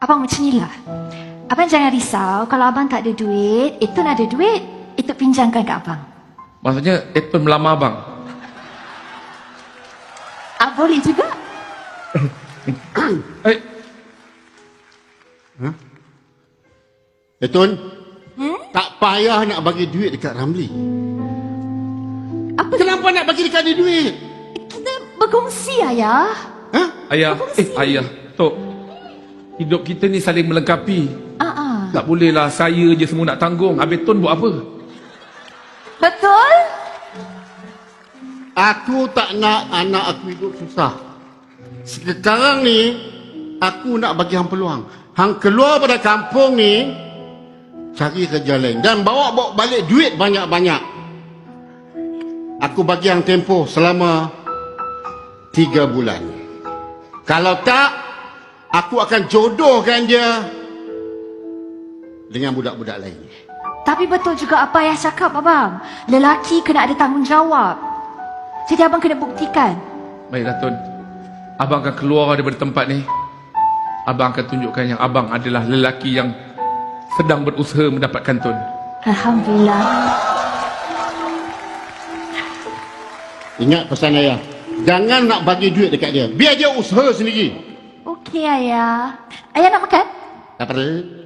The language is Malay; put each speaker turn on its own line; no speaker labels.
Abang macam ni lah. Abang jangan risau. Kalau abang tak ada duit, Eton ada duit, Eton pinjamkan kat abang.
Maksudnya Eton melamar abang?
Boleh juga.
Eton, tak payah nak bagi duit dekat Ramli.
Apa?
Kenapa nak bagi dekat dia duit?
Kita berkongsi, ayah.
Ha?
Ayah, ayah, Tok. Hidup kita ni saling melengkapi. Tak bolehlah saya je semua nak tanggung. Habis Tun buat apa?
Betul?
Aku tak nak anak aku hidup susah. Sekarang ni, aku nak bagi hang peluang. Hang keluar pada kampung ni, cari kerja lain. Dan bawa balik duit banyak-banyak. Aku bagi hang tempoh selama 3 bulan. Kalau tak, aku akan jodohkan dia dengan budak-budak lain.
Tapi betul juga apa ayah cakap, abang. Lelaki kena ada tanggungjawab. Jadi abang kena buktikan.
Baiklah Tun. Abang akan keluar daripada tempat ni. Abang akan tunjukkan yang abang adalah lelaki yang sedang berusaha mendapatkan Tun.
Alhamdulillah.
Ingat pesan ayah. Jangan nak bagi duit dekat dia. Biar dia usaha sendiri.
Okey, ayah. Ayah nak makan?
Tak perlu.